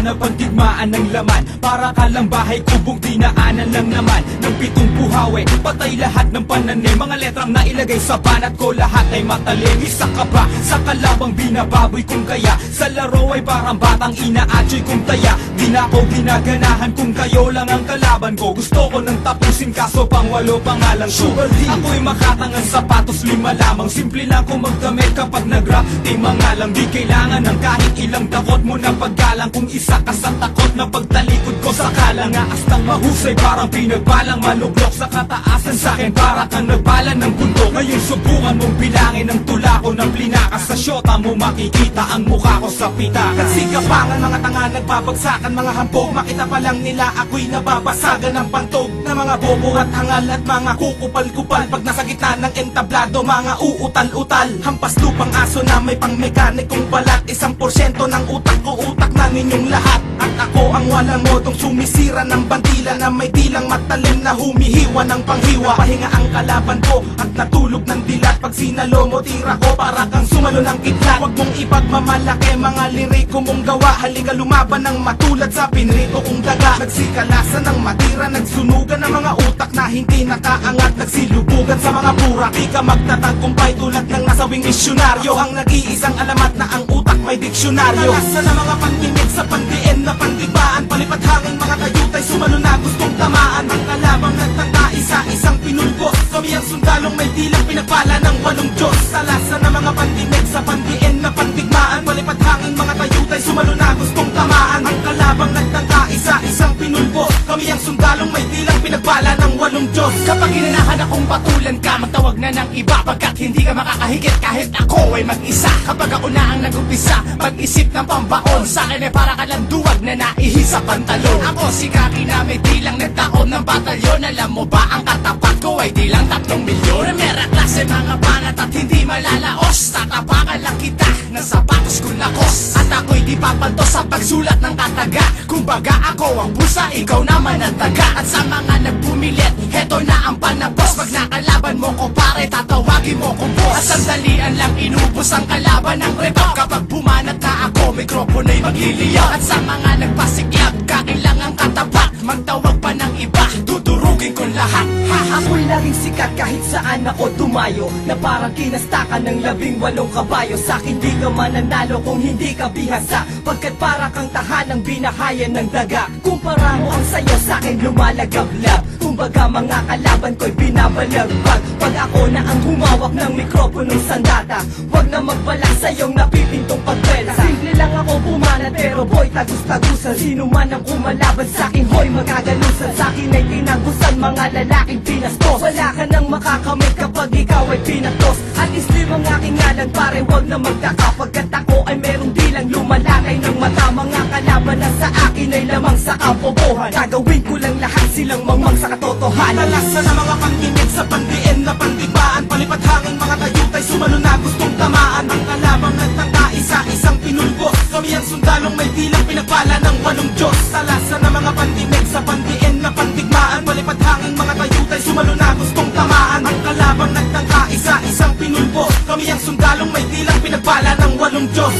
hanapan, tigmaan ng laman. Para ka lang bahay kubong, dinaanan lang naman ng pitong buhawi. Patay lahat ng pananim, mga letrang nailagay sa banat ko, lahat ay matalim. Isa ka ba sa kalabang binababoy kung kaya? Sa laro ay parang batang inaatsoy kung taya. Di na ako ginaganahan kung kayo lang ang kalaban ko. Gusto ko nang tapusin kaso pang walo pangalan ko. Ako'y makatangan sapatos, 5 lamang. Simple lang kung magdamit kapag nag-rap, di mga lang. Di kailangan ng kahit ilang dakot mo na paggalang. Kung isa ka sa takot na pagtalikod ko sa kalanga. Astang mahusay parang pinagbalang maluglok sa kataasan. Sa'kin para kang nagbalan ng bundok. Ngayon subukan mong bilangin ang tula ko ng plinaka. Sa syota mo makikita ang mukha ko sa pitaka. Kapangan mga tanga nagbabagsakan, mga hambog. Makita pa lang nila ako'y nababasagan ng pantog na mga bobo at hangal at mga kukupal-kupal. Pag nasa gitna ng entablado, mga uutal-utal. Hampas lupang aso na may pang-mekanikong balat. 1% ng utak ko, utak na ninyong lahat. At ako ang walang modong sumisira ng bandila na may dilang matalim na humihiwa ng panghiwa. Pahinga ang kalaban ko at natulog ng dilat. Pag sinalo mo, tira ko para kang sumalo ng kidlat. Huwag mong ipagmamalaki mga liriko mong gawa. Halika lumaban ng matulad sa pinrito kong daga. Nagsikalasan ng matira, nagsunugan ng mga utak na hindi nakaangat. Nagsilubugan sa mga burak. Di ka magtatagkumpay tulad ng nasawing misyonaryo. Ang nag-iisang alamat na ang utak may diksyonaryo. Nalasan ng mga pandinig sa pandiin na pandibaan. Palipad hangin mga kayutay, sumalo na gustong tamaan. Ang kalabang nagtangka, isa-isang pinulbos. Kami ang sundalong may dilang pinagpala ng 8 Diyos. Talasan ng mga pandinig sa pandiin na pandigmaan. Palipad hangin mga kayutay, sumalo na gustong tamaan. Ang kalabang nagtangka, isa-isang pinulbos. Kami ang sundalong may dilang pinagpala ng 8 Diyos. Kapag hinanahan akong patulan ka, magtawag na ng iba. Pagkat hindi ka makakahigit kahit ako ay mag-isa. Kapag ako na ang nag-umpisa, mag-isip ng pambaon. Sa akin ay para ka lang duwag na naihi sa pantalon. Ako si Kaki na may dilang nagtaon ng batalyon. Alam mo ba ang katapat ko ay dilang 3 milyon. Mera klase mga banat at hindi malalaos. Tatapakan lang kita ng sapatos kung lakos. At ako'y di papanto sa pagsulat ng kataga. Kumbaga ako ang busa, ikaw naman ang taga. At sa mga nagpumilit, heto na ang panapos. Pag nakalaban mo ko pare, tatawagin mo ko boss. At sandalian lang inubos ang kalaban ng retok. Kapag bumanat na ako, mikropono'y magliliyaw. At sa mga nagpasiklab, kailangang katapat. Magtawag pa ng iba, dudurugin ko lahat. Ako'y laging sikat kahit saan ako tumayo. Na parang kinastakan ng 18 kabayo. Sa'kin di ka mananalo kung hindi ka bihasa. Pagkat para kang tahanang binahayan ng daga. Kumpara mo ang sayo sa'kin lumalagablab. Kumbaga mga kalaban ko'y binabalagbag. Pag ako na ang humawak ng mikroponong sandata, wag na magbalak sa iyong napipintong pagpela. Simple lang ako bumanat pero boy tagus-tagusan. Sino man ang kumalaban sa'kin hoy magagalusan. Sa'kin ay tinagusan mga lalaking pinastos. Wala ka nang makakamit kapag ikaw ay pinatos. At islim ang aking ngalan pare wag na magtaka. Pagkat ako ay merong dilang lumalakay ng mata. Mga kalaban na sa akin ay lamang sa kabobohan. Gagawin ko lang lahat silang mangmang sa katotohanan. Nalasan ng mga pandinig sa pandiin na pandibaan. Palipad hangin mga kayutay, sumalo na gustong tamaan. Ang kalabang nagtangka, isa-isang pinulbos. Kami ang sundalong may dilang pinagpala ng 8 Diyos. Talasan ng mga pandinig sa pandiin na pandigmaan. Palipad hangin mga kayutay, sumalo na gustong tamaan. Ang kalabang nagtangka, isa-isang pinulbos. Kami ang sundalong may dilang pinagpala ng 8 Diyos.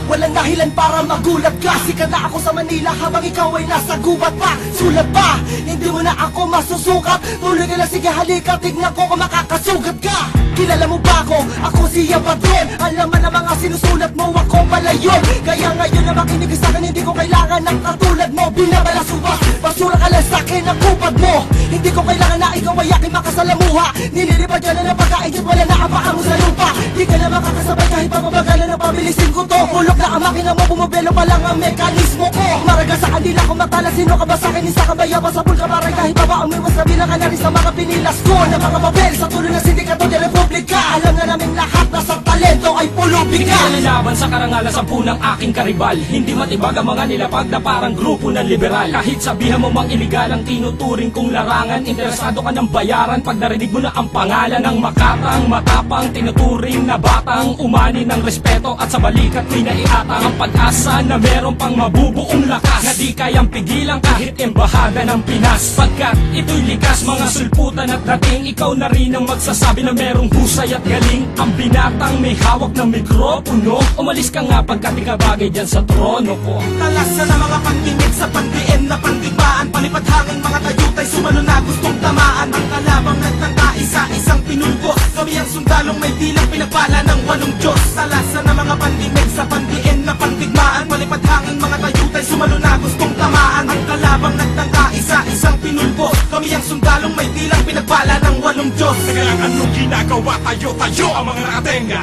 Walang dahilan para magulat ka. Sikat na ako sa Manila habang ikaw ay nasa gubat pa. Sulat pa, hindi mo na ako masusukat. Tuloy ka lang, sige halika, tignan ko kung makakasugat ka. Kilala mo ba ako? Ako si Yabatron. Alam mo na mga sinusulat mo, ako pala yun. Kaya ngayon na makinig sa akin, hindi ko kailangan ng katulad mo. Binabalasuba, basura ka lang sa'kin ang kupad mo. Hindi ko kailangan na ikaw ay aking makasalamuha. Nililipad ka na ng pagkaigit, wala na ang paa mo sa lupa. Di ka na makakasabay kahit pamabagalan na pabilisin ko to. Bulok na ang makina mo, bumabelo pa lang ang mekanismo ko. Maragal sa kanila kung matala, sino ka ba sa'kin? Isa ka ba yawa sa pulka para kahit pa ba umiwas na bilang ka na rin sa mga pinilas ko. Na mga mabel sa tuloy ng sindikato de Republika. Alam na namin lahat na sa talento ay pulubig ka. Hindi nalalaban sa karangalan 10 ng aking karibal. Hindi matibag ang mga nilapag na parang grupo ng liberal. Kahit sabihan mo mang iligal ang tinuturing kong larangan, interesado ka ng bayaran pag narinig mo na ang pangalan ng makatang, matapang, tinuturing na batang umani ng respeto at sa balikat ko'y naiatang ang pag-asa na meron pang mabubuong lakas na di kayang pigilan kahit embahada ng Pinas. Pagkat ito'y likas, mga sulputan at dating, ikaw na rin ang magsasabi na merong husay at galing. Ang binatang may hawak ng mikropono. Umalis ka nga pagkat di ka bagay dyan sa trono ko. Talasan ng mga pandinig sa pandiin na pandigmaan. Palipad hangin mga tayutay sumalo na gustong tamaan. Ang kalabang nagtangka isa-isang pinulbos. Kami ang sundalong may dilang pinagpala ng walong Diyos. Talasan ng mga pandinig sa pandiin na pandigmaan. Palipad hangin mga tayutay sumalo na gustong tamaan. Ang kalabang nagtangka isa-isang pinulbos. Kami ang sundalong may dilang pinagpala ng walong Diyos. Teka lang, anong ginagawa tayo ang mga nakatenga?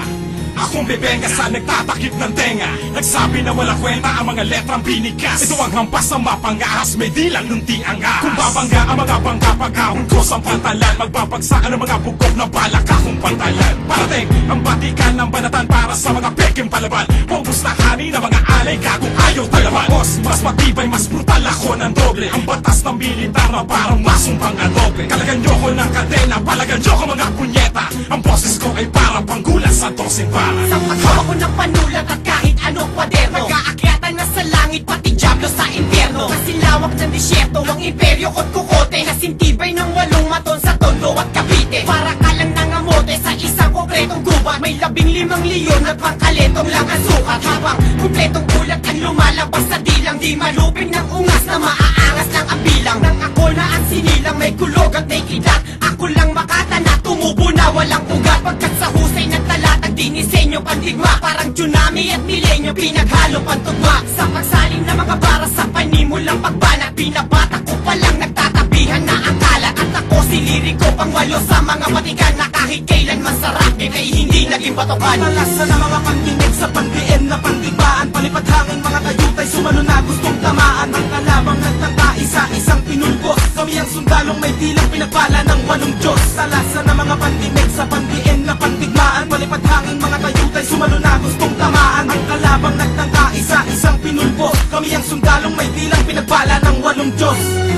Akong bebenga sa nagtatakip ng tenga. Nagsabi na wala kwenta ang mga letrang binigas. Ito ang hampas na mapangahas, may dilang nunti ang ahas. Kung babangga ang mga bangka pagkahon ko sa pantalan, magbabagsakan ang mga bugok na balak akong pantalan. Parating ang batikan ng banatan para sa mga peking palaban. Pugos na hani ng mga alay, gago ayaw talaban. Boss, mas matibay, mas brutal ako ng doble. Ang batas ng militar na parang masumpang adobe. Kalagan nyo ko ng kadena, palagan nyo ko mga punyeta. Ang boses ko ay parang panggulas sa 12 bala. Sa paghawa ko ng panulat at kahit anong kwaderno, Mag-aakyatan na sa langit pati Diablo sa impyerno. Kasi lawak ng disyerto ang imperyo ko't kukote. Kasintibay ng 8 maton sa Tondo at Cavite. Para ka lang nangamote sa isang konkretong gubat. May 15 leon at pangkaletong lang ang sukat. Habang kumpletong ulat ang lumalabas sa dilang. Di maluping ng ungas na maaangas lang ang bilang. Nang ako na ang sinilang may kulog at may kidat. Ako lang makatana, tumubo na walang ugat. Pagkat sa husay ng talatag dinisenyo pandigma. Parang tsunami at milenyo pinaghalo pantugma. Sa pagsaling na mga bara sa panimulang pagbanat. Binabata ko palang nagtatabihan na ang kalat. At ako siliriko pang walo sa mga batikan. Na kahit kailan masarap ay hindi naging patokan. Talasan ng mga pandinig sa pandiin na pandigbaan. Palipad hangin mga tayutay sumalo na gustong tamaan. Ang kalabang nagtangka isa-isang pinulbos. Kami ang sundalong may dilang pinagpala ng walong Diyos. Talasan ng mga pandinig sa pandiin na pandigmaan. Palipad hangin mga tayutay sumalo na gustong tamaan. Ang kalabang nagtangka isa-isang pinulbos. Kami ang sundalong may dilang pinagpala ng walong Diyos.